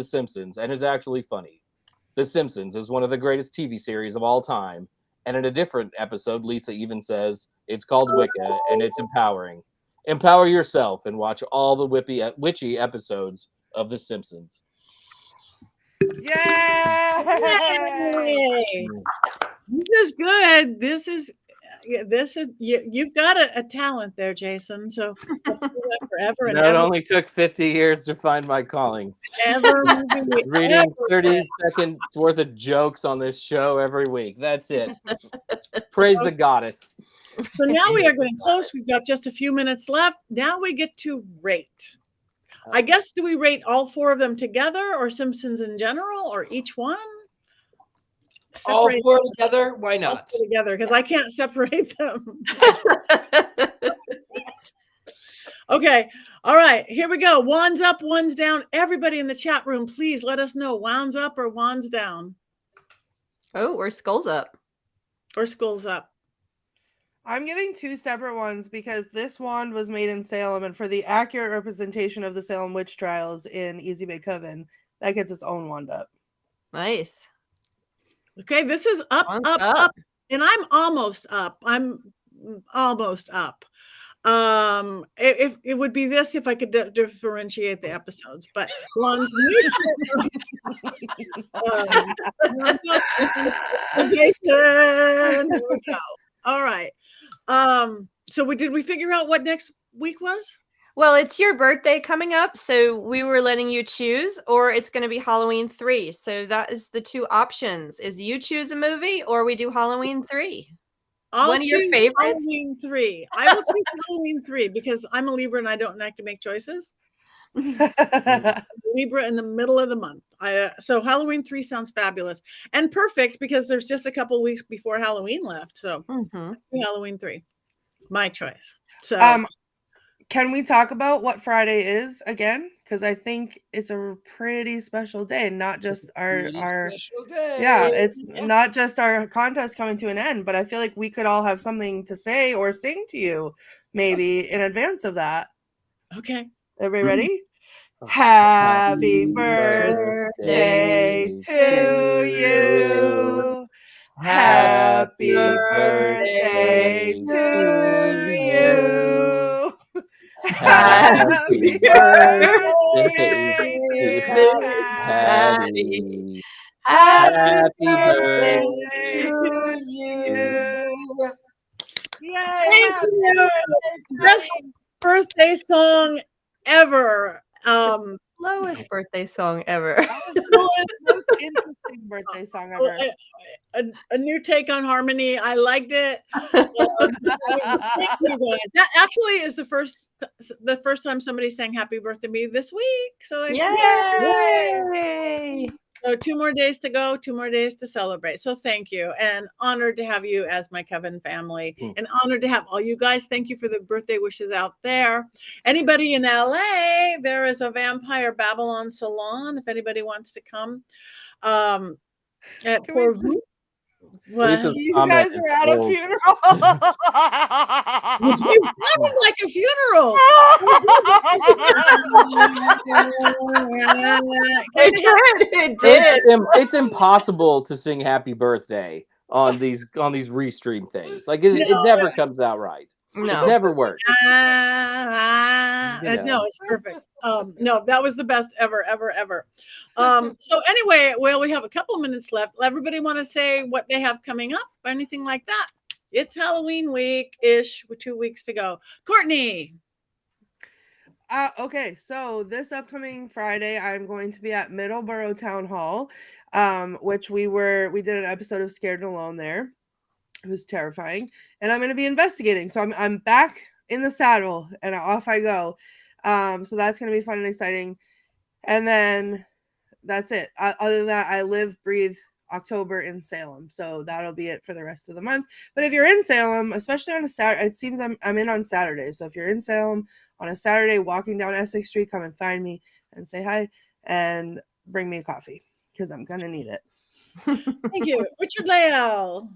Simpsons, and is actually funny. The Simpsons is one of the greatest TV series of all time, and in a different episode, Lisa even says it's called Wicca and it's empowering. Empower yourself and watch all the witchy episodes of The Simpsons. Yay! Yay! This is good. This is you've got a talent there, Jason. So let's do that forever and It ever. only took 50 years to find my calling. Ever Reading 30 seconds worth of jokes on this show every week. That's it. Praise the goddess. So now we are getting close. We've got just a few minutes left. Now we get to rate. I guess, do we rate all 4 of them together, or Simpsons in general, or each one? All Separate 4 together? Why all not? 4 together, because I can't separate them. Okay. All right. Here we go. Wands up, wands down. Everybody in the chat room, please let us know. Wands up or wands down? Oh, or skulls up. Or skulls up? I'm giving 2 separate ones because this wand was made in Salem, and for the accurate representation of the Salem witch trials in Easy Bay Coven, that gets its own wand up. Nice. Okay. This is up, Wands up, up. up. And I'm almost up. I'm almost up. If it would be this if I could differentiate the episodes, but wands Jason, there we go. All right. So did we figure out what next week was? Well, it's your birthday coming up, so we were letting you choose, or it's going to be Halloween 3. So that is the 2 options: is you choose a movie, or we do Halloween 3. I'll One of your choose favorites? Halloween 3. I will choose Halloween 3 because I'm a Libra and I don't like to make choices. Libra in the middle of the month. So Halloween 3 sounds fabulous and perfect because there's just a couple weeks before Halloween left. So Halloween 3, my choice. So can we talk about what Friday is again? Because I think it's a pretty special day, not just our special day. Yeah, it's not just our contest coming to an end, but I feel like we could all have something to say or sing to you maybe in advance of that. Okay. Everybody ready? Happy birthday to you. Happy birthday to you. Happy birthday to Patty. Happy birthday to you. Yay! Thank you. Best birthday song ever. Lowest birthday song ever. That was the most interesting birthday song ever. A new take on harmony. I liked it. Thank you guys. That actually is the first time somebody sang "Happy Birthday" to me this week. So Yay! So 2 more days to go, 2 more days to celebrate. So thank you, and honored to have you as my Coven family, and honored to have all you guys. Thank you for the birthday wishes out there. Anybody in LA, there is a Vampire Babylon salon. If anybody wants to come, at Porvu. You guys are at a funeral. You sounded like a funeral. It did. It's impossible to sing "Happy Birthday" on these restream things. Like it never comes out right. No, it never works. No, it's perfect. No, that was the best ever. So anyway, well, we have a couple minutes left. Everybody want to say what they have coming up? Anything like that? It's Halloween week-ish with 2 weeks to go. Courtney. Okay, so this upcoming Friday, I'm going to be at Middleborough Town Hall, which we did an episode of Scared and Alone there. It was terrifying, and I'm going to be investigating. So I'm back in the saddle, and off I go. So that's going to be fun and exciting. And then that's it. Other than that, I live, breathe, October in Salem. So that'll be it for the rest of the month. But if you're in Salem, especially on a Saturday, it seems I'm in on Saturday. So if you're in Salem on a Saturday walking down Essex Street, come and find me and say hi and bring me a coffee because I'm going to need it. Thank you. Richard-Lael.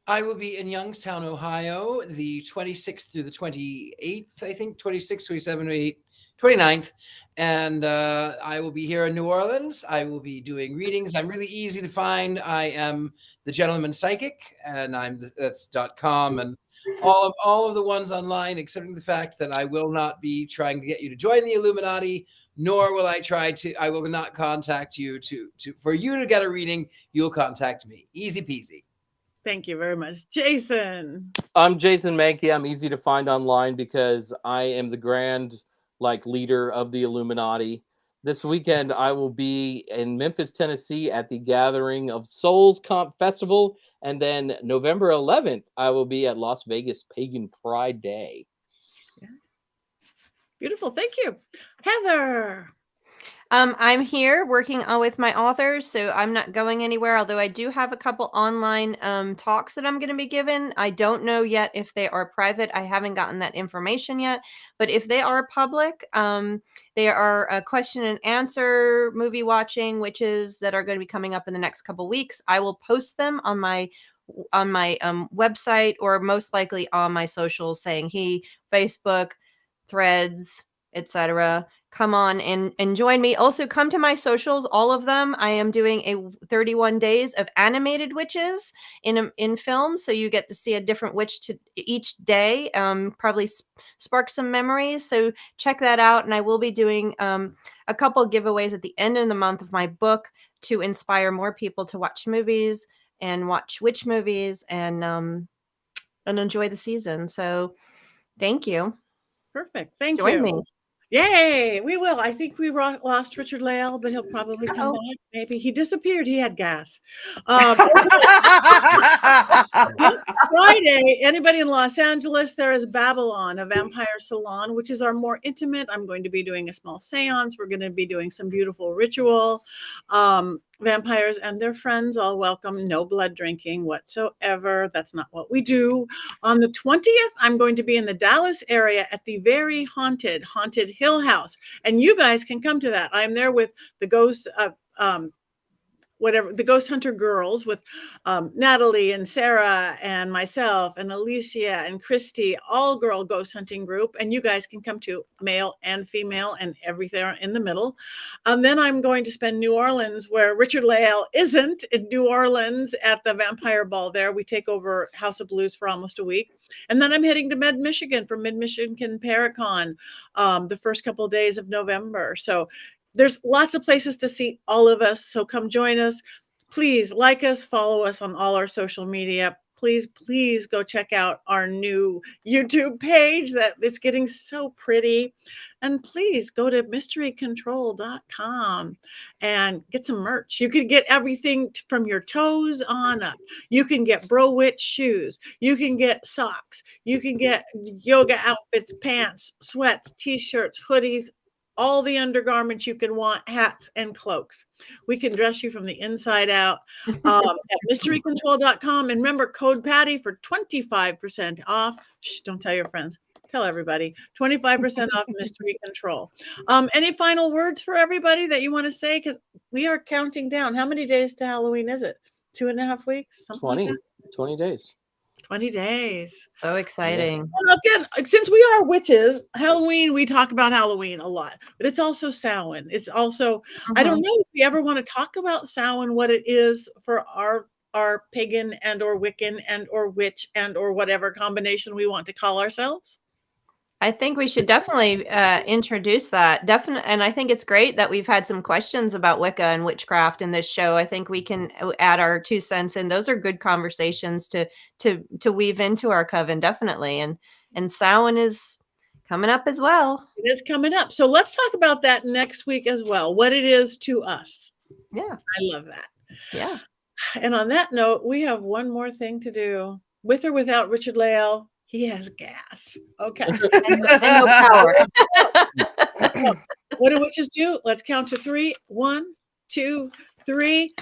I will be in Youngstown, Ohio, the 26th through the 28th, I think, 26th, 27th, 28th, 29th. And I will be here in New Orleans. I will be doing readings. I'm really easy to find. I am the Gentleman Psychic, and that's .com, and all of the ones online, excepting the fact that I will not be trying to get you to join the Illuminati, nor will I I will not contact you for you to get a reading. You'll contact me. Easy peasy. Thank you very much. Jason. I'm Jason Mankey. I'm easy to find online because I am the grand leader of the Illuminati. This weekend, I will be in Memphis, Tennessee at the Gathering of Souls Comp Festival. And then November 11th, I will be at Las Vegas Pagan Pride Day. Yeah. Beautiful. Thank you. Heather. I'm here working with my authors, so I'm not going anywhere, although I do have a couple online talks that I'm going to be giving. I don't know yet if they are private. I haven't gotten that information yet, but if they are public, they are a question and answer movie watching witches that are going to be coming up in the next couple weeks. I will post them on my website, or most likely on my socials, saying, hey, Facebook, Threads, etc. Come on and join me. Also, come to my socials, all of them. I am doing a 31 days of animated witches in film, so you get to see a different witch to each day. Probably spark some memories. So check that out. And I will be doing a couple giveaways at the end of the month of my book to inspire more people to watch movies and watch witch movies and enjoy the season. So thank you. Perfect. Thank you. Join me. Yay, we will. I think we lost Richard-Lael, but he'll probably come back. Maybe he disappeared. He had gas. Friday, anybody in Los Angeles, there is Babylon, a vampire salon, which is our more intimate. I'm going to be doing a small seance. We're going to be doing some beautiful ritual. Vampires and their friends all welcome. No blood drinking whatsoever. That's not what we do. On the 20th, I'm going to be in the Dallas area at the very haunted Hill House. And you guys can come to that. I'm there with the ghost the Ghost Hunter girls, with Natalie and Sarah and myself and Alicia and Christy, all girl ghost hunting group. And you guys can come to, male and female and everything in the middle. Then I'm going to spend New Orleans, where Richard-Lael isn't, in New Orleans at the Vampire Ball there. We take over House of Blues for almost a week. And then I'm heading to Mid-Michigan for Mid-Michigan Paracon the first couple of days of November. So there's lots of places to see all of us. So come join us. Please like us, follow us on all our social media. Please go check out our new YouTube page that it's getting so pretty. And please go to mysterycontrol.com and get some merch. You can get everything from your toes on up. You can get Bro Witch shoes. You can get socks. You can get yoga outfits, pants, sweats, t-shirts, hoodies, all the undergarments you can want, hats and cloaks. We can dress you from the inside out at mysterycontrol.com. And remember, code Patti for 25% off. Shh, don't tell your friends. Tell everybody. 25% off Mystery Control. Any final words for everybody that you want to say? Because we are counting down. How many days to Halloween is it? 2.5 weeks? 20 days. 20 days. So exciting. Well, again, since we are witches, Halloween, we talk about Halloween a lot, but it's also Samhain. It's also, I don't know if we ever want to talk about Samhain, what it is for our pagan and or Wiccan and or witch and or whatever combination we want to call ourselves. I think we should definitely introduce that. Definitely, and I think it's great that we've had some questions about Wicca and witchcraft in this show. I think we can add our 2 cents, and those are good conversations to weave into our coven, definitely. And Samhain is coming up as well. It is coming up, so let's talk about that next week as well. What it is to us. Yeah, I love that. Yeah. And on that note, we have one more thing to do, with or without Richard-Lael. He has gas. Okay. and no power. What do witches do? Let's count to 3. 1, 2, 3.